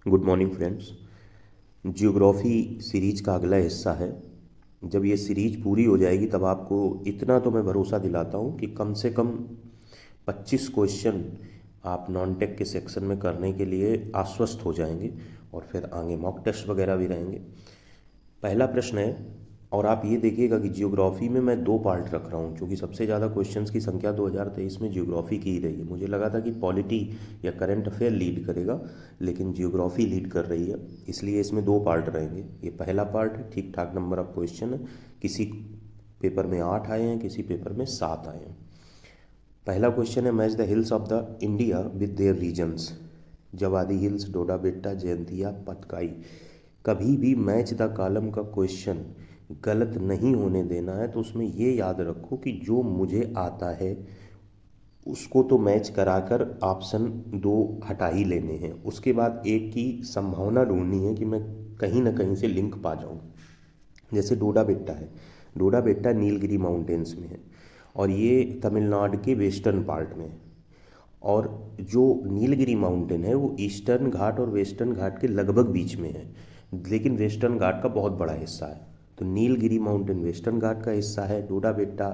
Good morning friends. Geography series का अगला हिस्सा है। जब ये सीरीज पूरी हो जाएगी तब आपको इतना तो मैं भरोसा दिलाता हूँ कि कम से कम 25 क्वेश्चन आप नॉन टेक के सेक्शन में करने के लिए आश्वस्त हो जाएंगे और फिर आगे मॉक टेस्ट वगैरह भी रहेंगे। पहला प्रश्न है, और आप ये देखिएगा कि जियोग्राफी में मैं 2 पार्ट रख रहा हूँ क्योंकि सबसे ज़्यादा क्वेश्चंस की संख्या 2023 में जियोग्राफी की ही रही है। मुझे लगा था कि पॉलिटी या करंट अफेयर लीड करेगा, लेकिन जियोग्राफी लीड कर रही है, इसलिए इसमें 2 पार्ट रहेंगे। ये पहला पार्ट है, ठीक ठाक नंबर ऑफ क्वेश्चन है। किसी पेपर में 8 आए हैं, किसी पेपर में 7 आए हैं। पहला क्वेश्चन है, match the hills of the India with their regions. Javadi hills, Doda Betta, Jaintia, Patkai. कभी भी मैच द कॉलम का क्वेश्चन गलत नहीं होने देना है, तो उसमें ये याद रखो कि जो मुझे आता है उसको तो मैच कराकर ऑप्शन 2 हटा ही लेने हैं। उसके बाद एक की संभावना ढूंढनी है कि मैं कहीं ना कहीं से लिंक पा जाऊं। जैसे डोडा बेट्टा है, डोडा बेट्टा नीलगिरी माउंटेन्स में है और ये तमिलनाडु के वेस्टर्न पार्ट में है। और जो नीलगिरी माउंटेन है वो ईस्टर्न घाट और वेस्टर्न घाट के लगभग बीच में है, लेकिन वेस्टर्न घाट का बहुत बड़ा हिस्सा है। तो नीलगिरी माउंटेन वेस्टर्न घाट का हिस्सा है। डोडा बेट्टा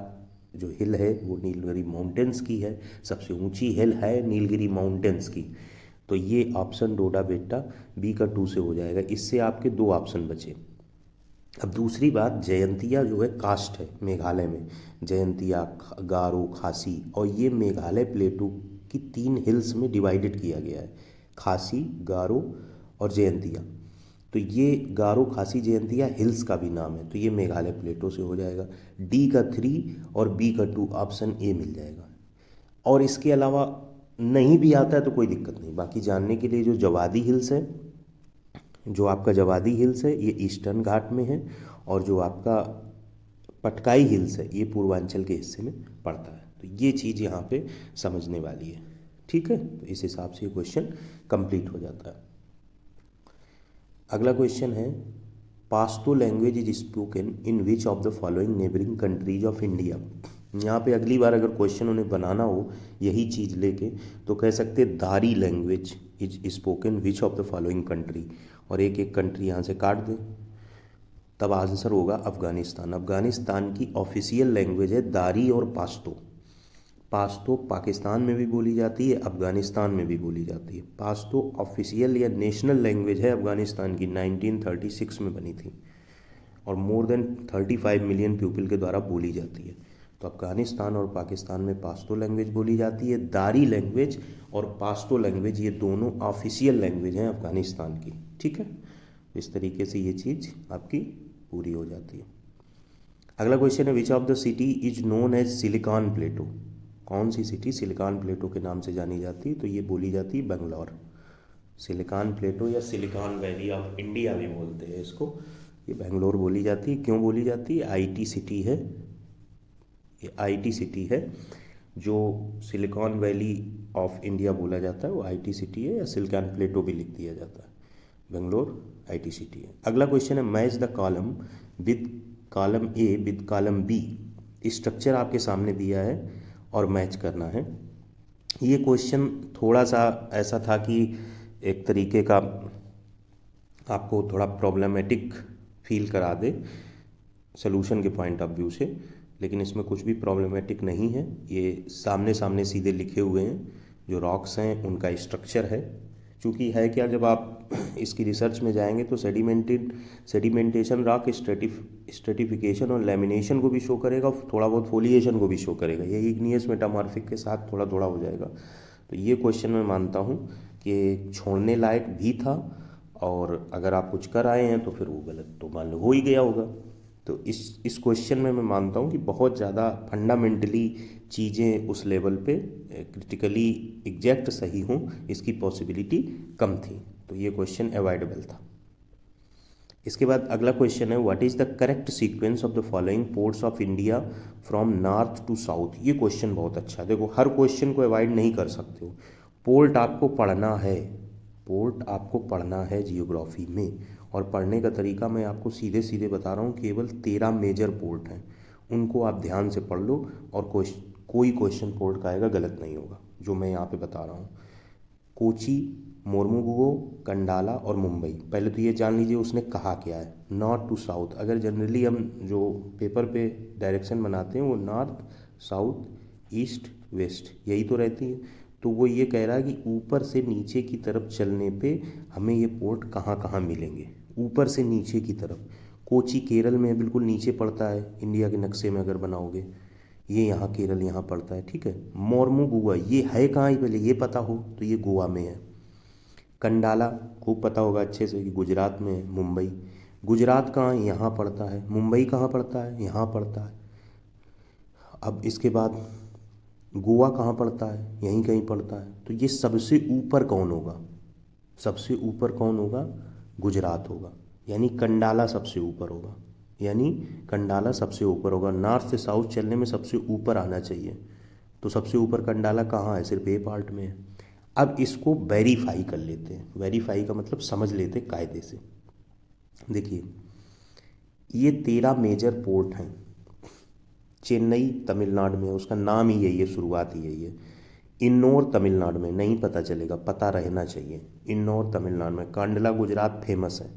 जो हिल है वो नीलगिरी माउंटेन्स की है, सबसे ऊंची हिल है नीलगिरी माउंटेन्स की। तो ये ऑप्शन डोडा बेट्टा बी का 2 से हो जाएगा। इससे आपके 2 ऑप्शन बचे। अब दूसरी बात, जयंतिया जो है कास्ट है मेघालय में। जयंतिया, गारो, खासी, और ये मेघालय प्लेटू की 3 हिल्स में डिवाइडेड किया गया है, खासी, गारो और जयंतिया। तो ये गारो, खासी, जयंतिया हिल्स का भी नाम है, तो ये मेघालय प्लेटो से हो जाएगा। डी का 3 और बी का 2 ऑप्शन ए मिल जाएगा। और इसके अलावा नहीं भी आता है तो कोई दिक्कत नहीं। बाकी जानने के लिए, जो जवादी हिल्स है, जो आपका जवादी हिल्स है ये ईस्टर्न घाट में है, और जो आपका पटकाई हिल्स है ये पूर्वांचल के हिस्से में पड़ता है। तो ये चीज़ यहाँ पे समझने वाली है, ठीक है। तो इस हिसाब से ये क्वेश्चन कंप्लीट हो जाता है। अगला क्वेश्चन है, Pashto language is spoken in which of the following neighbouring countries of India. यहाँ पे अगली बार अगर क्वेश्चन उन्हें बनाना हो यही चीज़ लेके तो कह सकते हैं दारी language is spoken which of the following country, और एक एक कंट्री यहाँ से काट दें, तब आंसर होगा अफ़गानिस्तान। अफ़गानिस्तान की ऑफिशियल लैंग्वेज है दारी और पाश्तो। पाश्तो पाकिस्तान में भी बोली जाती है, अफ़गानिस्तान में भी बोली जाती है। पाश्तो ऑफिशियल या नेशनल लैंग्वेज है अफ़गानिस्तान की, 1936 में बनी थी और मोर देन 35 मिलियन पीपल के द्वारा बोली जाती है। तो अफ़गानिस्तान और पाकिस्तान में पाश्तो लैंग्वेज बोली जाती है। दारी लैंग्वेज और पाश्तो लैंग्वेज ये दोनों ऑफिशियल लैंग्वेज हैं अफ़गानिस्तान की, ठीक है। इस तरीके से ये चीज़ आपकी पूरी हो जाती है। अगला क्वेश्चन है, which of the city is known as silicon plateau. कौन सी सिटी सिलिकॉन प्लेटो के नाम से जानी जाती है? तो ये बोली जाती है बेंगलोर। सिलिकॉन प्लेटो या सिलिकॉन वैली ऑफ इंडिया भी बोलते हैं इसको, ये बेंगलोर बोली जाती है। क्यों बोली जाती है? आईटी सिटी है, ये आईटी सिटी है। जो सिलिकॉन वैली ऑफ इंडिया बोला जाता है वो आईटी सिटी है, या सिलिकॉन प्लेटो भी लिख दिया जाता है। बेंगलोर आईटी सिटी है। अगला क्वेश्चन है, match the column with column A with column B. Structure आपके सामने दिया है और मैच करना है। ये क्वेश्चन थोड़ा सा ऐसा था कि एक तरीके का आपको थोड़ा प्रॉब्लमेटिक फील करा दे सोल्यूशन के पॉइंट ऑफ व्यू से, लेकिन इसमें कुछ भी प्रॉब्लमेटिक नहीं है। ये सामने सामने सीधे लिखे हुए हैं, जो रॉक्स हैं उनका स्ट्रक्चर है। चूँकि है क्या, जब आप इसकी रिसर्च में जाएंगे तो सेडिमेंटेशन, रॉक स्ट्रेटिफिकेशन और लैमिनेशन को भी शो करेगा, थोड़ा बहुत फोलिएशन को भी शो करेगा। ये इग्नियस मेटामॉर्फिक के साथ थोड़ा थोड़ा हो जाएगा। तो ये क्वेश्चन मैं मानता हूँ कि छोड़ने लायक भी था, और अगर आप कुछ कर आए हैं तो फिर वो गलत तो मान लो हो ही गया होगा। तो इस क्वेश्चन में मैं मानता हूँ कि बहुत ज़्यादा फंडामेंटली चीज़ें उस लेवल पे क्रिटिकली एग्जैक्ट सही हों इसकी पॉसिबिलिटी कम थी, तो ये क्वेश्चन अवॉइडेबल था। इसके बाद अगला क्वेश्चन है, what is the correct sequence of the following ports of India from north to south. ये क्वेश्चन बहुत अच्छा है। देखो, हर क्वेश्चन को अवॉइड नहीं कर सकते हो। पोर्ट आपको पढ़ना है, पोर्ट आपको पढ़ना है जियोग्राफी में, और पढ़ने का तरीका मैं आपको सीधे सीधे बता रहा हूँ। केवल 13 मेजर पोर्ट हैं, उनको आप ध्यान से पढ़ लो, और कोई क्वेश्चन पोर्ट का आएगा गलत नहीं होगा जो मैं यहाँ पे बता रहा हूँ। कोची, मोरमुगुओ, कंडाला और मुंबई। पहले तो ये जान लीजिए उसने कहा क्या है, नॉर्थ टू साउथ। अगर जनरली हम जो पेपर पे डायरेक्शन बनाते हैं वो नॉर्थ, साउथ, ईस्ट, वेस्ट यही तो रहती है। तो वो ये कह रहा है कि ऊपर से नीचे की तरफ चलने पे हमें ये पोर्ट कहाँ कहाँ मिलेंगे। ऊपर से नीचे की तरफ कोची केरल में बिल्कुल नीचे पड़ता है इंडिया के नक्शे में अगर बनाओगे, ये यहाँ केरल यहाँ पड़ता है, ठीक है। मोरमुगुआ ये है कहाँ, ही पहले ये पता हो तो ये गोवा में है। कंडाला खूब पता होगा अच्छे से कि गुजरात में है। मुंबई, गुजरात कहाँ है, यहाँ पड़ता है। मुंबई कहाँ पड़ता है, यहाँ पड़ता है। अब इसके बाद गोवा कहाँ पड़ता है, यहीं कहीं पड़ता है। तो ये सबसे ऊपर कौन होगा, सबसे ऊपर कौन होगा, गुजरात होगा। यानी कंडाला सबसे ऊपर होगा, यानी कंडाला सबसे ऊपर होगा। नॉर्थ से साउथ चलने में सबसे ऊपर आना चाहिए। तो सबसे ऊपर कंडाला कहाँ है, सिर्फ ए पार्ट में है। अब इसको वेरीफाई कर लेते हैं। वेरीफाई का मतलब समझ लेते हैं कायदे से। देखिए ये 13 मेजर पोर्ट हैं। चेन्नई तमिलनाडु में है, उसका नाम ही यही है, शुरुआत ही यही है। इन्नौर तमिलनाडु में, नहीं पता चलेगा, पता रहना चाहिए। इन्नौर तमिलनाडु में। कांडला गुजरात फेमस है।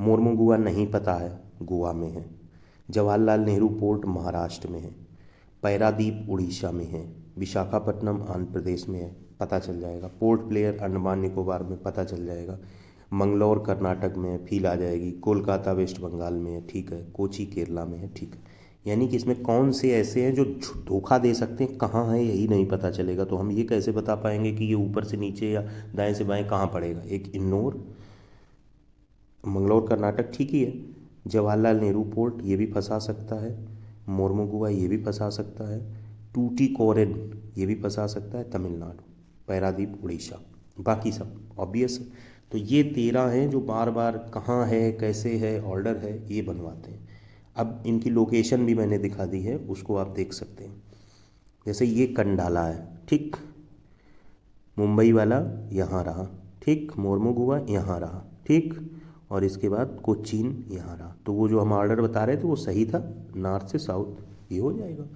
मोरमुगुआ नहीं पता है, गोवा में है। जवाहरलाल नेहरू पोर्ट महाराष्ट्र में है। पैरादीप उड़ीसा में है। विशाखापट्टनम आंध्र प्रदेश में है, पता चल जाएगा। पोर्ट ब्लेयर अंडमान निकोबार में, पता चल जाएगा। मंगलौर कर्नाटक में है, फील आ जाएगी। कोलकाता वेस्ट बंगाल में है, ठीक है। कोची केरला में है, ठीक है। यानी कि इसमें कौन से ऐसे हैं जो धोखा दे सकते हैं, कहाँ है यही नहीं पता चलेगा। तो हम ये कैसे बता पाएंगे कि ये ऊपर से नीचे या दाएं से बाएं कहाँ पड़ेगा। एक इन्नौर, मंगलौर कर्नाटक ठीक ही है। जवाहरलाल नेहरू पोर्ट ये भी फंसा सकता है। मोरमुगुआ ये भी फंसा सकता है। टूटीकोरिन ये भी फंसा सकता है, तमिलनाडु। पैरादीप उड़ीसा, बाकी सब ऑब्वियस है। तो ये 13 हैं जो बार बार कहाँ है, कैसे है, ऑर्डर है, ये बनवाते हैं। अब इनकी लोकेशन भी मैंने दिखा दी है, उसको आप देख सकते हैं। जैसे ये कंडाला है, ठीक। मुंबई वाला यहाँ रहा, ठीक। मोरमुगुआ यहाँ रहा, ठीक। और इसके बाद कोचीन यहाँ रहा। तो वो जो हम ऑर्डर बता रहे थे वो सही था, नॉर्थ से साउथ ये हो जाएगा।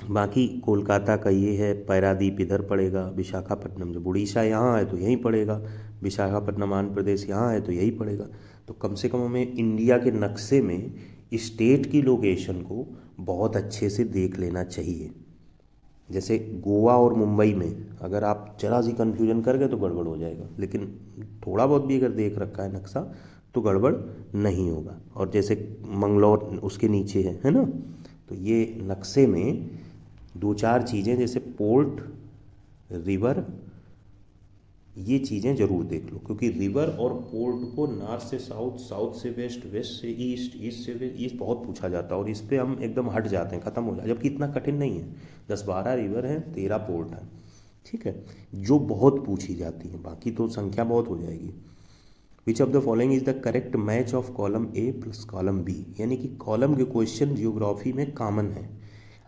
बाकी कोलकाता का ये है, पैरादीप इधर पड़ेगा। विशाखापट्टनम, जब उड़ीसा यहाँ है तो यहीं पड़ेगा। विशाखापट्टनम आंध्र प्रदेश यहाँ है तो यही पड़ेगा। तो कम से कम हमें इंडिया के नक्शे में स्टेट की लोकेशन को बहुत अच्छे से देख लेना चाहिए। जैसे गोवा और मुंबई में अगर आप जरा सी कन्फ्यूजन कर गए तो गड़बड़ हो जाएगा, लेकिन थोड़ा बहुत भी अगर देख रखा है नक्शा तो गड़बड़ नहीं होगा। और जैसे मंगलौर उसके नीचे है ना। तो ये नक्शे में 2-4 चीज़ें जैसे पोर्ट, रिवर, ये चीज़ें ज़रूर देख लो, क्योंकि रिवर और पोर्ट को नॉर्थ से साउथ, साउथ से वेस्ट, वेस्ट से ईस्ट, ईस्ट से वेस्ट, ये बहुत पूछा जाता है और इस पर हम एकदम हट जाते हैं, ख़त्म हो जाए। जबकि इतना कठिन नहीं है, 10-12 रिवर हैं, 13 पोर्ट हैं, ठीक है, जो बहुत पूछी जाती हैं। बाकी तो संख्या बहुत हो जाएगी। Which of the following is the correct match of column A plus column B, यानी कि कॉलम के क्वेश्चन जियोग्राफी में कॉमन है।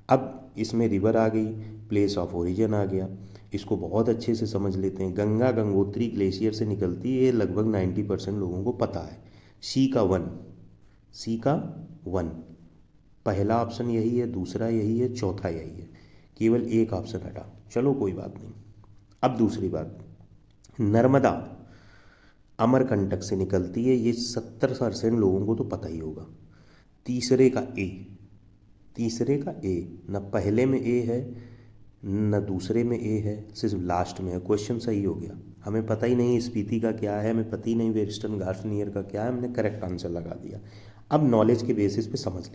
अब इसमें रिवर आ गई, प्लेस ऑफ ओरिजिन आ गया, इसको बहुत अच्छे से समझ लेते हैं। गंगा गंगोत्री ग्लेशियर से निकलती है, ये लगभग 90% लोगों को पता है। सी का वन, पहला ऑप्शन यही है, दूसरा यही है, चौथा यही है, केवल एक ऑप्शन हटा। चलो कोई बात नहीं। अब दूसरी बात, नर्मदा अमरकंटक से निकलती है, ये 70% लोगों को तो पता ही होगा। तीसरे का ए, न पहले में ए है न दूसरे में ए है, सिर्फ लास्ट में है। क्वेश्चन सही हो गया। हमें पता ही नहीं स्पीति का क्या है, हमें पता ही नहीं वेस्टर्न घाट्स नियर का क्या है, हमने करेक्ट आंसर लगा दिया। अब नॉलेज के बेसिस पे समझ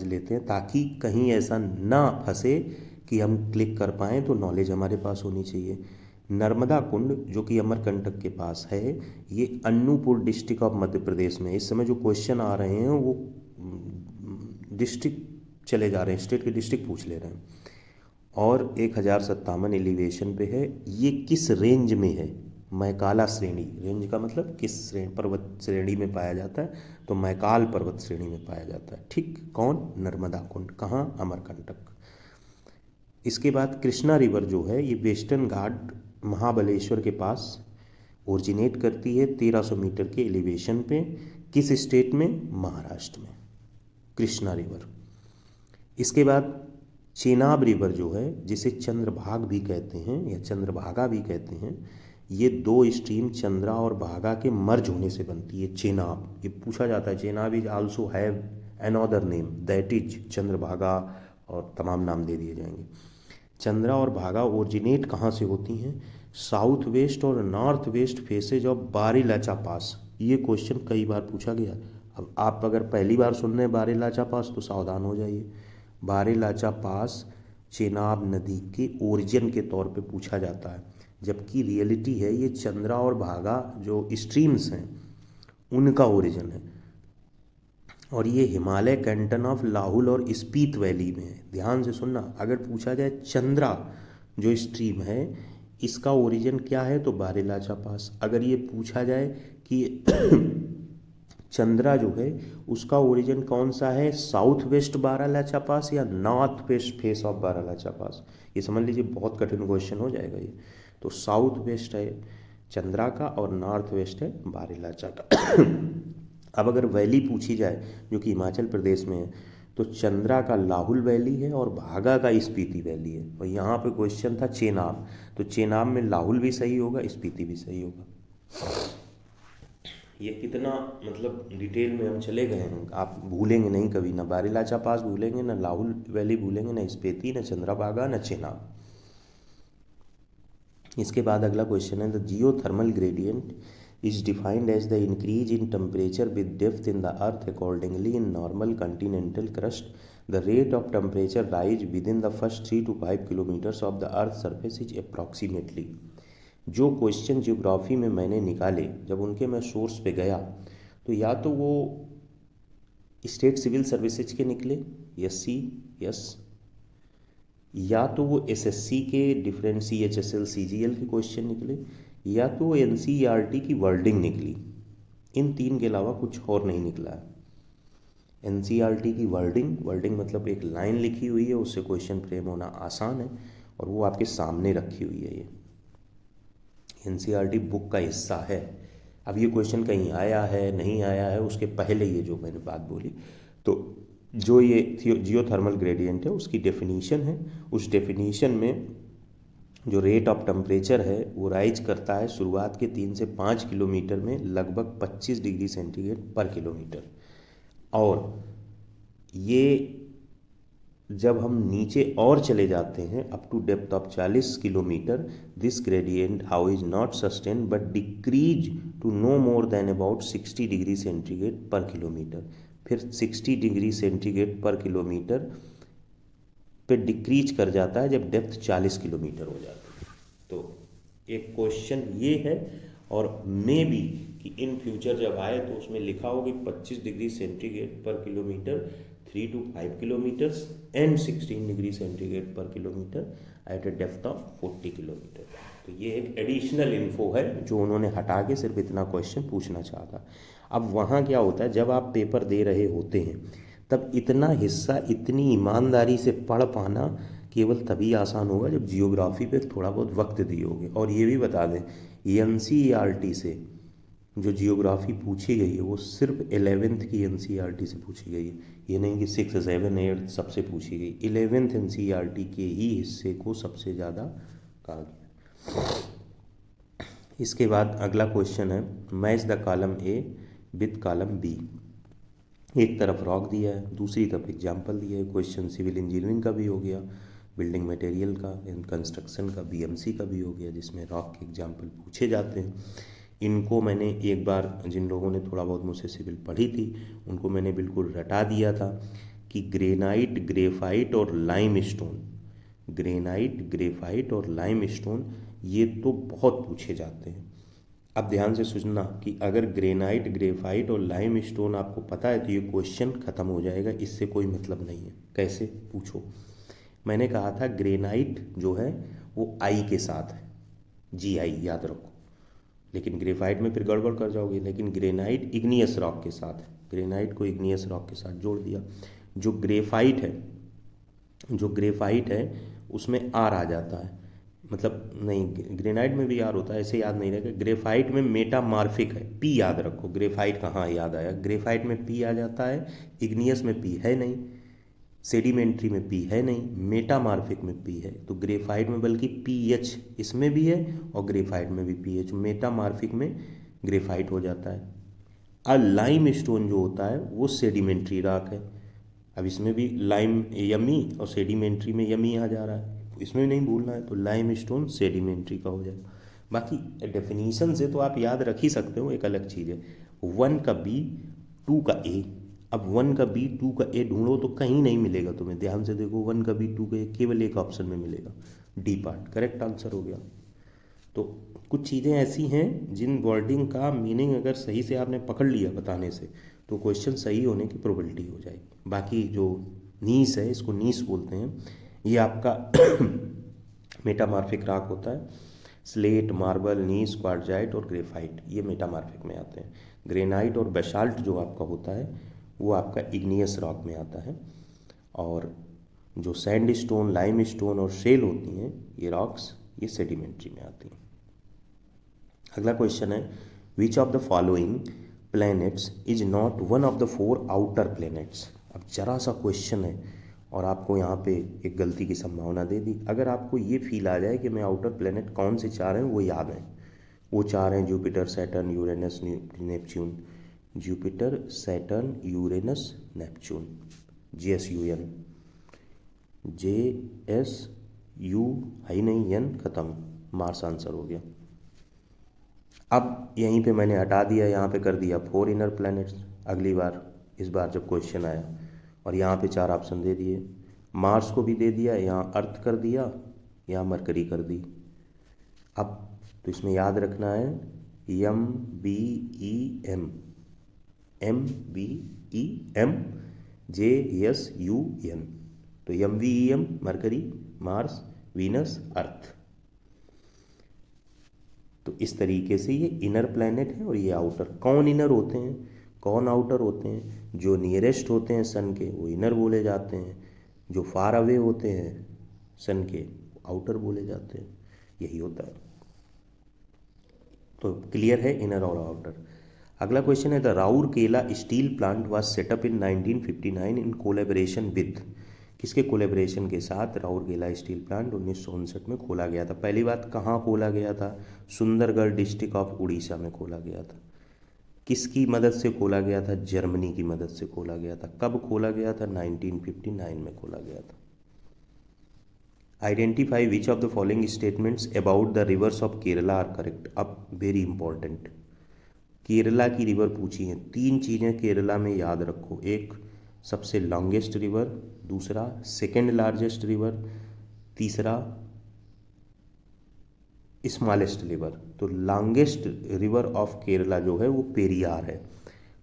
लेते हैं, ताकि कहीं ऐसा ना फंसे कि हम क्लिक कर पाएँ, तो नॉलेज हमारे पास होनी चाहिए। नर्मदा कुंड जो कि अमरकंटक के पास है, ये अनूपपुर डिस्ट्रिक्ट ऑफ मध्य प्रदेश में। इस समय जो क्वेश्चन आ रहे हैं वो डिस्ट्रिक्ट चले जा रहे हैं, स्टेट के डिस्ट्रिक्ट पूछ ले रहे हैं। और 1057 एलिवेशन पे है। ये किस रेंज में है, मैकाला श्रेणी। रेंज का मतलब किस श्रेणी, पर्वत श्रेणी में पाया जाता है, तो मैकाल पर्वत श्रेणी में पाया जाता है, ठीक। कौन, नर्मदा कुंड, कहाँ, अमरकंटक। इसके बाद कृष्णा रिवर जो है, ये वेस्टर्न घाट महाबलेश्वर के पास ओरिजिनेट करती है 1300 मीटर के एलिवेशन पे। किस स्टेट में, महाराष्ट्र में, कृष्णा रिवर। इसके बाद चेनाब रिवर जो है, जिसे चंद्रभाग भी कहते हैं या चंद्रभागा भी कहते हैं, ये दो स्ट्रीम चंद्रा और भागा के मर्ज होने से बनती है चेनाब। ये पूछा जाता है, Chenab is also have another name that is Chandrabhaga, और तमाम नाम दे दिए जाएंगे। चंद्रा और भागा ओरिजिनेट कहाँ से होती हैं? साउथ वेस्ट और नॉर्थ वेस्ट फेसेज ऑफ बारेलाचा पास। ये क्वेश्चन कई बार पूछा गया। अब आप अगर पहली बार सुन रहे हैं बारेलाचा पास तो सावधान हो जाइए। बारेलाचा पास चेनाब नदी के ओरिजिन के तौर पे पूछा जाता है, जबकि रियलिटी है ये चंद्रा और भागा जो स्ट्रीम्स हैं उनका ओरिजिन है, और ये हिमालय कैंटन ऑफ लाहुल और स्पीत वैली में है। ध्यान से सुनना, अगर पूछा जाए चंद्रा जो स्ट्रीम है इसका ओरिजिन क्या है तो बारेलाचा पास। अगर ये पूछा जाए कि चंद्रा जो है उसका ओरिजिन कौन सा है, साउथ वेस्ट बारालाचा पास या north west face of Baralacha pass, ये समझ लीजिए बहुत कठिन क्वेश्चन हो जाएगा ये। तो साउथ वेस्ट है चंद्रा का और नॉर्थ वेस्ट है बारेलाचा का। अब अगर वैली पूछी जाए जो कि हिमाचल प्रदेश में है, तो चंद्रा का लाहुल वैली है और भागा का स्पीति वैली है। और यहाँ पे क्वेश्चन था चेनाब, तो चेनाब में लाहुल भी सही होगा, स्पीति भी सही होगा। ये कितना मतलब डिटेल में हम चले गए हैं, आप भूलेंगे नहीं कभी, ना बारेलाचा पास भूलेंगे, ना लाहुल वैली भूलेंगे, ना स्पीति, ना चंद्रभागा, ना चेनाब। इसके बाद अगला क्वेश्चन है, the geothermal gradient is defined as the increase in temperature with depth in the earth. Accordingly, in normal continental crust, the rate of temperature rise within the first 3 to 5 kilometers of the earth's surface is approximately। जो question geography में मैंने निकाले, जब उनके मैं source पे गया तो या तो वो स्टेट सिविल सर्विसेज के निकले, SC यस, या तो वो SSC के डिफरेंट CHSL CGL के क्वेश्चन निकले, या तो NCERT की वर्डिंग निकली। इन तीन के अलावा कुछ और नहीं निकला है। NCERT की वर्डिंग मतलब एक लाइन लिखी हुई है, उससे क्वेश्चन फ्रेम होना आसान है, और वो आपके सामने रखी हुई है। ये NCERT बुक का हिस्सा है। अब ये क्वेश्चन कहीं आया है नहीं आया है उसके पहले ये जो मैंने बात बोली, तो जो ये जियोथर्मल ग्रेडियंट है उसकी डेफिनीशन है। उस डेफिनीशन में जो रेट ऑफ टेम्परेचर है वो राइज करता है शुरुआत के 3 से 5 किलोमीटर में लगभग 25 डिग्री सेंटीग्रेड पर किलोमीटर, और ये जब हम नीचे और चले जाते हैं up to depth of 40 kilometre, this gradient how is not sustain but decrease to no more than about 60 degree centigrade पर किलोमीटर। फिर 60 डिग्री सेंटीग्रेड पर किलोमीटर पे डिक्रीज कर जाता है जब डेप्थ 40 किलोमीटर हो जाती है। तो एक क्वेश्चन ये है, और मे बी कि इन फ्यूचर जब आए तो उसमें लिखा हो कि 25 डिग्री सेंटीग्रेड पर kilometre 3 to 5 kilometres and 16 degree centigrade पर kilometre at a depth of 40 kilometre. तो ये एक एडिशनल इन्फो है जो उन्होंने हटा के सिर्फ इतना क्वेश्चन पूछना चाहा। अब वहाँ क्या होता है, जब आप पेपर दे रहे होते हैं तब इतना हिस्सा इतनी ईमानदारी से पढ़ पाना केवल तभी आसान होगा जब जियोग्राफी पे थोड़ा बहुत वक्त दियोगे। और ये भी बता दें, NCERT से जो जियोग्राफी पूछी गई है वो सिर्फ 11th की NCERT से पूछी गई है। ये नहीं कि 6, 7, 8 सबसे पूछी गई, 11th NCERT के ही हिस्से को सबसे ज़्यादा कहा गया। इसके बाद अगला क्वेश्चन है, match the column A with column B। एक तरफ रॉक दिया है, दूसरी तरफ एग्जाम्पल दिया है। क्वेश्चन सिविल इंजीनियरिंग का भी हो गया, बिल्डिंग मटेरियल का, कंस्ट्रक्शन का, BMC का भी हो गया, जिसमें रॉक के एग्जाम्पल पूछे जाते हैं। इनको मैंने एक बार, जिन लोगों ने थोड़ा बहुत मुझसे सिविल पढ़ी थी उनको मैंने बिल्कुल रटा दिया था कि ग्रेनाइट, ग्रेफाइट और लाइम स्टोन, ग्रेनाइट, ग्रेफाइट और लाइम स्टोन ये तो बहुत पूछे जाते हैं। अब ध्यान से सुनना कि अगर ग्रेनाइट, ग्रेफाइट और लाइम स्टोन आपको पता है तो ये क्वेश्चन खत्म हो जाएगा, इससे कोई मतलब नहीं है। कैसे, पूछो। मैंने कहा था ग्रेनाइट जो है वो I के साथ है, GI याद रखो, लेकिन ग्रेफाइट में फिर गड़बड़ कर जाओगे। लेकिन ग्रेनाइट इग्नियस रॉक के साथ है, ग्रेनाइट को इग्नियस रॉक के साथ जोड़ दिया। जो ग्रेफाइट है उसमें R आ जाता है, मतलब नहीं, ग्रेनाइट में भी R होता है, ऐसे याद नहीं रहेगा। ग्रेफाइट में मेटामार्फिक है, P याद रखो। ग्रेफाइट कहाँ याद आया, ग्रेफाइट में P आ जाता है, इग्नियस में P है नहीं। सेडिमेंट्री में पी है नहीं, मेटामार्फिक में पी है, तो ग्रेफाइट में बल्कि पीएच इसमें भी है और ग्रेफाइट में भी पीएच, मेटामार्फिक में ग्रेफाइट हो जाता है। और लाइम स्टोन जो होता है वो सेडिमेंट्री रॉक है। अब इसमें भी लाइम यमी और सेडिमेंट्री में यमी आ जा रहा है, इसमें भी नहीं भूलना है, तो लाइम स्टोन सेडिमेंट्री का हो जाएगा। बाकी डेफिनीशन से तो आप याद रख ही सकते हो, एक अलग चीज़ है 1 का बी 2 का ए। अब 1 का बी 2 का ए ढूंढो तो कहीं नहीं मिलेगा तुम्हें, ध्यान से देखो 1 का बी 2 का ए केवल एक ऑप्शन में मिलेगा, डी पार्ट करेक्ट आंसर हो गया। तो कुछ चीज़ें ऐसी हैं जिन वर्डिंग का मीनिंग अगर सही से आपने पकड़ लिया बताने से तो क्वेश्चन सही होने की प्रोबेबिलिटी हो जाएगी। बाकी जो नीस है, इसको नीस बोलते हैं, ये आपका मेटामार्फिक रॉक होता है। स्लेट, मार्बल, नीस, क्वार्टजाइट और ग्रेफाइट ये मेटामार्फिक में आते हैं। ग्रेनाइट और बेसाल्ट जो आपका होता है वो आपका इग्नियस रॉक में आता है। और जो सैंड स्टोन, लाइम स्टोन और शेल होती हैं ये रॉक्स, ये सेडिमेंट्री में आती हैं। अगला क्वेश्चन है which of the following planets is not one of the 4 outer planets. अब जरा सा क्वेश्चन है और आपको यहाँ पे एक गलती की संभावना दे दी। अगर आपको ये फील आ जाए कि मैं आउटर प्लैनेट कौन से 4 हैं वो याद हैं, वो 4 हैं Jupiter, Saturn, Uranus, Neptune. Jupiter, Saturn, Uranus, Neptune, JSUN। JSU है ही नहीं, एन खत्म, मार्स आंसर हो गया। अब यहीं पे मैंने हटा दिया, यहाँ पे कर दिया 4 इनर प्लैनेट्स। अगली बार इस बार जब क्वेश्चन आया और यहाँ पे 4 ऑप्शन दे दिए, मार्स को भी दे दिया, यहाँ अर्थ कर दिया, यहाँ मरकरी कर दी। अब तो इसमें याद रखना है MBEM, MBEM, JSUN। तो MBEM मरकरी, मार्स, वीनस, अर्थ। तो इस तरीके से ये इनर प्लैनेट है और ये आउटर। कौन इनर होते हैं, कौन आउटर होते हैं? जो नियरेस्ट होते हैं सन के वो इनर बोले जाते हैं, जो फार अवे होते हैं सन के आउटर बोले जाते हैं, यही होता है। तो क्लियर है इनर और आउटर। अगला क्वेश्चन है the Rourkela steel plant was setup in 1959 in collaboration with. किसके कोलैबोरेशन के साथ राउरकेला स्टील प्लांट 1959 में खोला गया था? पहली बात कहाँ खोला गया था? सुंदरगढ़ डिस्ट्रिक्ट ऑफ उड़ीसा में खोला गया था। किसकी मदद से खोला गया था? जर्मनी की मदद से खोला गया था। कब खोला गया था? 1959 में खोला गया था। Identify which of the following statements about the rivers of Kerala are correct. अब वेरी इंपॉर्टेंट, केरला की रिवर पूछी है। 3 चीज़ें केरला में याद रखो, एक सबसे लॉन्गेस्ट रिवर, दूसरा सेकेंड लार्जेस्ट रिवर, तीसरा स्मॉलेस्ट रिवर। तो लॉन्गेस्ट रिवर ऑफ केरला जो है वो पेरियार है।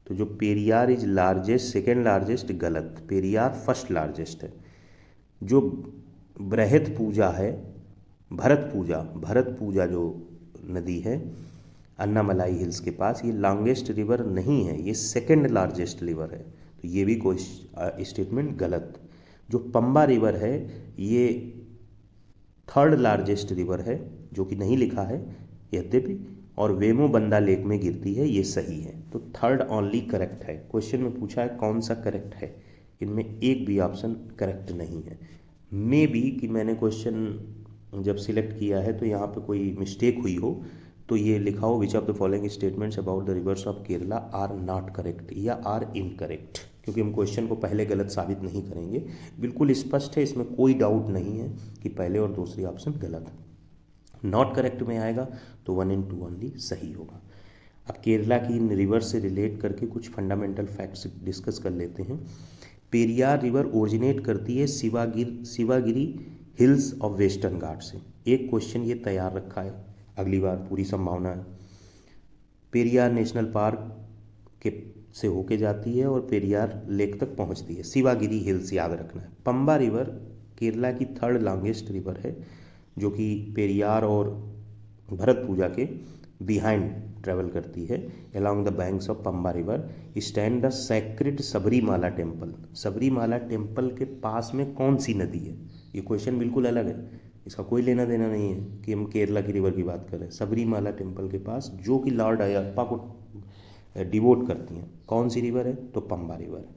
तो जो Periyar is largest, second largest गलत, पेरियार फर्स्ट लार्जेस्ट है। जो बृहत पूजा है, भरत पूजा जो नदी है अन्नामलाई हिल्स के पास, ये लॉन्गेस्ट रिवर नहीं है, ये सेकेंड लार्जेस्ट रिवर है। तो ये भी कोई स्टेटमेंट गलत। जो पंबा रिवर है ये थर्ड लार्जेस्ट रिवर है, जो कि नहीं लिखा है यद्यपि, और वेमो बंदा लेक में गिरती है, ये सही है। तो थर्ड ओनली करेक्ट है। क्वेश्चन में पूछा है कौन सा करेक्ट है, इनमें एक भी ऑप्शन करेक्ट नहीं है। मे बी कि मैंने क्वेश्चन जब सिलेक्ट किया है तो यहाँ पे कोई मिस्टेक हुई हो, तो ये लिखा हो which of the following statements about the rivers of Kerala are not correct या आर इनकरेक्ट, क्योंकि हम क्वेश्चन को पहले गलत साबित नहीं करेंगे। बिल्कुल स्पष्ट है, इसमें कोई डाउट नहीं है कि पहले और दूसरी ऑप्शन गलत है। नॉट करेक्ट में आएगा तो 1 in 2 ओनली सही होगा। अब केरला की इन रिवर से रिलेट करके कुछ फंडामेंटल फैक्ट्स डिस्कस कर लेते हैं। पेरियार रिवर ओरिजिनेट करती है शिवागिरी हिल्स ऑफ वेस्टर्न घाट से। एक क्वेश्चन ये तैयार रखा है, अगली बार पूरी संभावना है। पेरियार नेशनल पार्क के से होके जाती है और पेरियार लेक तक पहुंचती है। शिवागिरी हिल्स याद रखना है। पंबा रिवर केरला की थर्ड लॉन्गेस्ट रिवर है, जो कि पेरियार और भरत पूजा के बिहाइंड ट्रेवल करती है। Along the banks of Pamba river stand the sacred Sabarimala temple. Sabarimala temple के पास में कौन सी नदी है? ये क्वेश्चन बिल्कुल अलग है, इसका कोई लेना देना नहीं है कि हम केरला की रिवर की बात कर रहे हैं। सबरीमाला टेम्पल के पास, जो कि लॉर्ड अयप्पा को डिवोट करती हैं, कौन सी रिवर है? तो पंबा रिवर है।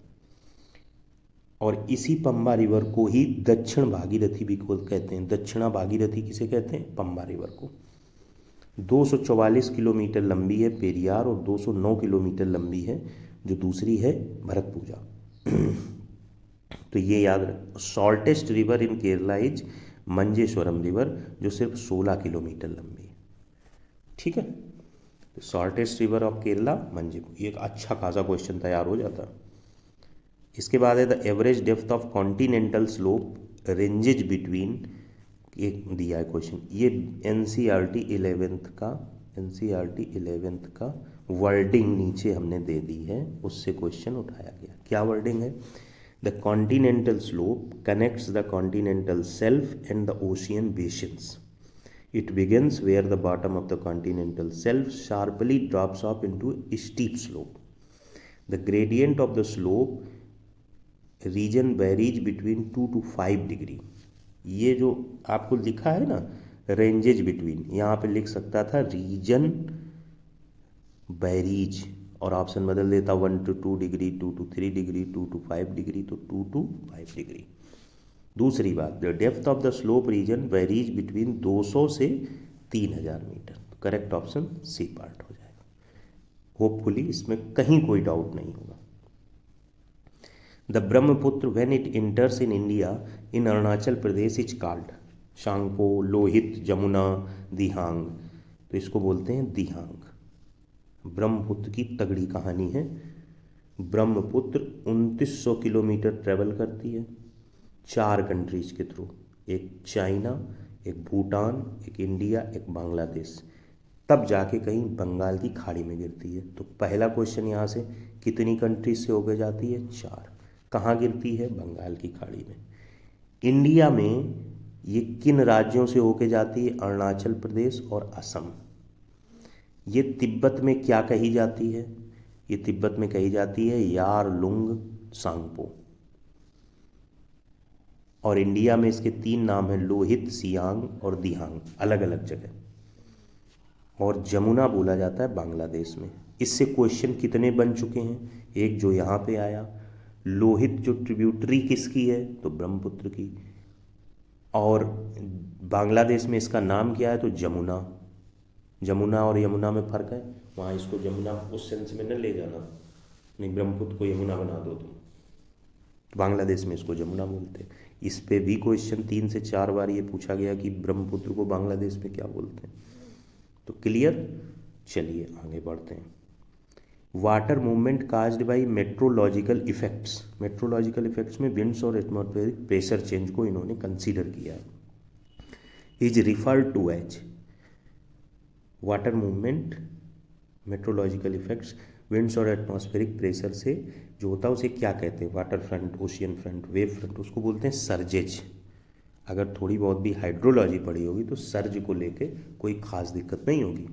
और इसी पंबा रिवर को ही दक्षिण भागीरथी भी कहते हैं। दक्षिणा भागीरथी किसे कहते हैं? पंबा रिवर को। 244 किलोमीटर लंबी है पेरियार और 209 किलोमीटर लंबी है जो दूसरी है भरतपुजा। तो ये याद रख। Shortest river in Kerala is Manjeshwaram river जो सिर्फ 16 किलोमीटर लंबी है। ठीक है, शॉर्टेस्ट रिवर ऑफ केरला मंजे। ये एक अच्छा खासा क्वेश्चन तैयार हो जाता। इसके बाद है the average depth of continental slope ranges between, एक दिया है क्वेश्चन। ये एनसीईआरटी 11th का वर्डिंग नीचे हमने दे दी है, उससे क्वेश्चन उठाया गया। क्या वर्डिंग है? The continental slope connects the continental self and the ocean basins. It begins where the bottom of the continental shelf sharply drops off into a steep slope. The gradient of the slope region varies between 2 to 5 degree. ये जो आपको लिखा है ना ranges between, यहाँ पे लिख सकता था रीजन वेरीज और ऑप्शन बदल देता 1 to 2 degree, 2 to 3 degree, 2 to 5 degree, तो 2 to 5 डिग्री। दूसरी बात, the depth of the slope region varies between 200 से 3000 metre. Correct option C part हो जाएगा। होपफुली इसमें कहीं कोई डाउट नहीं होगा। The Brahmaputra when it enters in India in Arunachal Pradesh is called Tsangpo, Lohit, Jamuna, Dihang. तो इसको बोलते हैं दिहांग। ब्रह्मपुत्र की तगड़ी कहानी है। ब्रह्मपुत्र 2900 किलोमीटर ट्रेवल करती है 4 कंट्रीज के थ्रू, एक चाइना, एक भूटान, एक इंडिया, एक बांग्लादेश, तब जाके कहीं बंगाल की खाड़ी में गिरती है। तो पहला क्वेश्चन यहाँ से कितनी कंट्रीज से होकर जाती है? 4। कहाँ गिरती है? बंगाल की खाड़ी में। इंडिया में ये किन राज्यों से होके जाती है? अरुणाचल प्रदेश और असम। ये तिब्बत में क्या कही जाती है? ये तिब्बत में कही जाती है यारलुंग सांगपो। और इंडिया में इसके 3 नाम हैं, लोहित, सियांग और दिहांग, अलग अलग जगह। और जमुना बोला जाता है बांग्लादेश में। इससे क्वेश्चन कितने बन चुके हैं? एक जो यहाँ पे आया, लोहित जो ट्रिब्यूटरी किसकी है? तो ब्रह्मपुत्र की। और बांग्लादेश में इसका नाम क्या है? तो जमुना। जमुना और यमुना में फ़र्क है, वहाँ इसको जमुना उस सेंस में न ले जाना, नहीं ब्रह्मपुत्र को यमुना बना दो तो बांग्लादेश में इसको जमुना बोलते हैं। इस पे भी क्वेश्चन 3 से 4 बार ये पूछा गया कि ब्रह्मपुत्र को बांग्लादेश में क्या बोलते हैं। तो क्लियर? चलिए आगे बढ़ते हैं। Water movement caused by metrological effects. Metrological effects में विंड्स और एटमॉस्फेरिक प्रेशर चेंज को इन्होंने कंसीडर किया। Is referred to as water movement, metrological effects, winds और एटमॉस्फेरिक प्रेशर से जो होता है उसे क्या कहते हैं? Water front, ocean front, wave front, उसको बोलते हैं सर्जेज। अगर थोड़ी बहुत भी हाइड्रोलॉजी पढ़ी होगी तो सर्ज को लेके कोई खास दिक्कत नहीं होगी।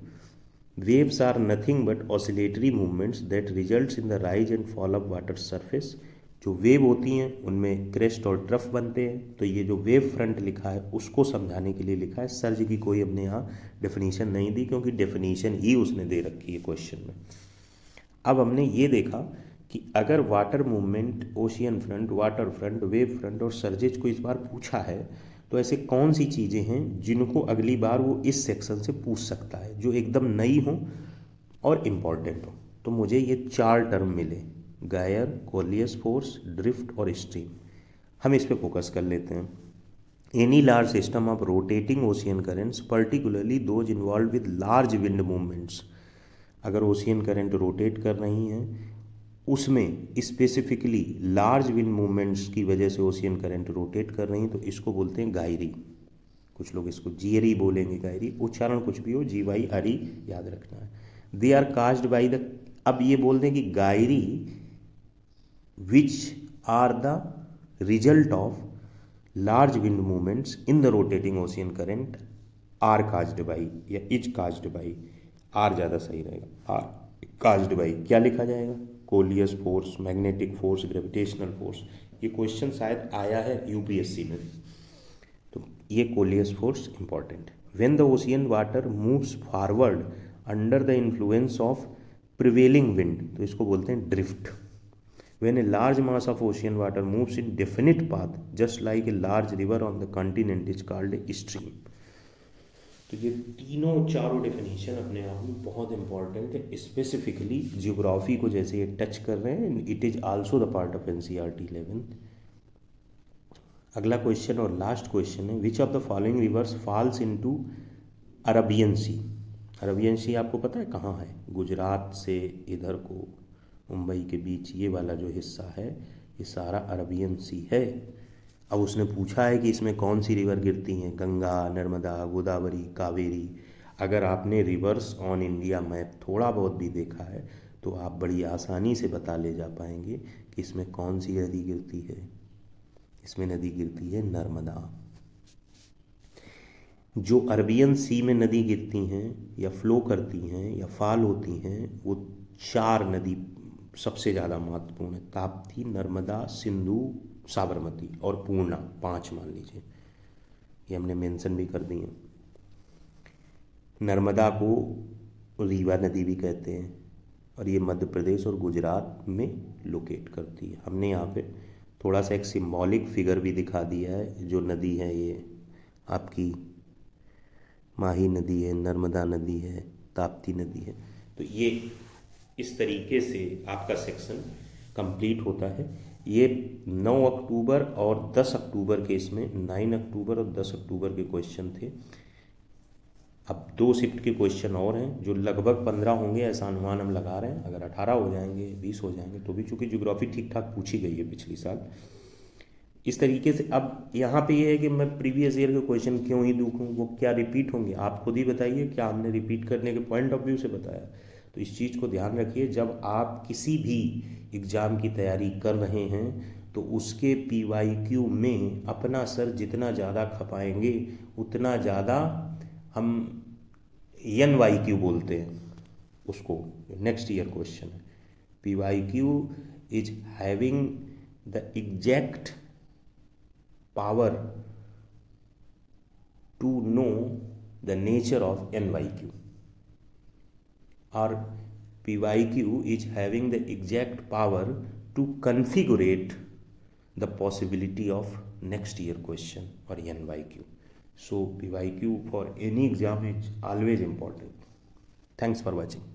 Waves are nothing but oscillatory movements that results in the rise and fall of water surface. जो वेव होती हैं उनमें क्रेस्ट और ट्रफ बनते हैं। तो ये जो वेव फ्रंट लिखा है उसको समझाने के लिए लिखा है। सर्ज की कोई हमने यहाँ डेफिनेशन नहीं दी क्योंकि डेफिनेशन ही उसने दे रखी है क्वेश्चन में। अब हमने ये देखा कि अगर water movement, ocean front, water front, wave front और सर्जेज को इस बार पूछा है तो ऐसे कौन सी चीज़ें हैं जिनको अगली बार वो इस सेक्शन से पूछ सकता है जो एकदम नई हो और इम्पॉर्टेंट हो। तो मुझे ये 4 टर्म मिले, गायर, कोलियस फोर्स, ड्रिफ्ट और स्ट्रीम। हम इस पर फोकस कर लेते हैं। Any large system of rotating ocean currents particularly those involve with large wind movements. अगर ओशियन करंट रोटेट कर रही हैं उसमें स्पेसिफिकली लार्ज विंड मूवमेंट्स की वजह से ओशियन करंट रोटेट कर रही हैं तो इसको बोलते हैं गायरी। कुछ लोग इसको जीरी बोलेंगे, गायरी, उच्चारण कुछ भी हो, GYRE याद रखना है। They are caused by the, अब ये बोल दें कि gyre which are the result of large wind movements in the rotating ocean current are caused by या इज कास्ड बाई, आर ज़्यादा सही रहेगा, आर कास्ड बाई क्या लिखा जाएगा? Coriolis force, magnetic force, gravitational force. ये क्वेश्चन शायद आया है UPSC में, तो ये कोलियस फोर्स इंपॉर्टेंट है। When the ocean water moves forward under the influence of prevailing wind, तो इसको बोलते हैं drift. when a large mass of ocean water moves in definite path just like a large river on the continent is called a stream। तो ये तीनों चारों definition अपने आप में बहुत इंपॉर्टेंट है, स्पेसिफिकली जियोग्राफी को जैसे ये टच कर रहे हैं। It is also the part of NCERT 11। अगला क्वेश्चन और लास्ट क्वेश्चन है, which of the following rivers falls into Arabian sea. Arabian sea आपको पता है कहाँ है? गुजरात से इधर को मुंबई के बीच ये वाला जो हिस्सा है ये सारा अरबियन सी है। अब उसने पूछा है कि इसमें कौन सी रिवर गिरती हैं, गंगा, नर्मदा, गोदावरी, कावेरी। अगर आपने रिवर्स ऑन इंडिया मैप थोड़ा बहुत भी देखा है तो आप बड़ी आसानी से बता ले जा पाएंगे कि इसमें कौन सी नदी गिरती है। इसमें नदी गिरती है नर्मदा। जो अरबियन सी में नदी गिरती हैं या फ्लो करती हैं या फॉल होती हैं वो 4 नदी सबसे ज़्यादा महत्वपूर्ण है, ताप्ती, नर्मदा, सिंधु, साबरमती और पूर्णा, 5 मान लीजिए। ये हमने मेंशन भी कर दी है। नर्मदा को रीवा नदी भी कहते हैं और ये मध्य प्रदेश और गुजरात में लोकेट करती है। हमने यहाँ पे थोड़ा सा एक सिंबॉलिक फिगर भी दिखा दिया है। जो नदी है ये आपकी माही नदी है, नर्मदा नदी है, ताप्ती नदी है। तो ये इस तरीके से आपका सेक्शन कंप्लीट होता है। ये 9 अक्टूबर और 10 अक्टूबर के, इसमें 9 अक्टूबर और 10 अक्टूबर के क्वेश्चन थे। अब 2 शिफ्ट के क्वेश्चन और हैं जो लगभग 15 होंगे ऐसा अनुमान हम लगा रहे हैं। अगर 18 हो जाएंगे, 20 हो जाएंगे तो भी, चूँकि ज्योग्राफी ठीक ठाक पूछी गई है पिछली साल इस तरीके से। अब यहाँ पे ये है कि मैं प्रीवियस ईयर के क्वेश्चन क्यों ही दूँ, वो क्या रिपीट होंगे? आप खुद ही बताइए, क्या हमने रिपीट करने के पॉइंट ऑफ व्यू से बताया? तो इस चीज़ को ध्यान रखिए, जब आप किसी भी एग्ज़ाम की तैयारी कर रहे हैं तो उसके PYQ में अपना सर जितना ज़्यादा खपाएंगे उतना ज़्यादा, हम NYQ बोलते हैं उसको, नेक्स्ट ईयर क्वेश्चन है। PYQ is having the exact power to know the nature of NYQ, or PYQ is having the exact power to configure the possibility of next year question or NYQ. So PYQ for any exam is always important. Thanks for watching.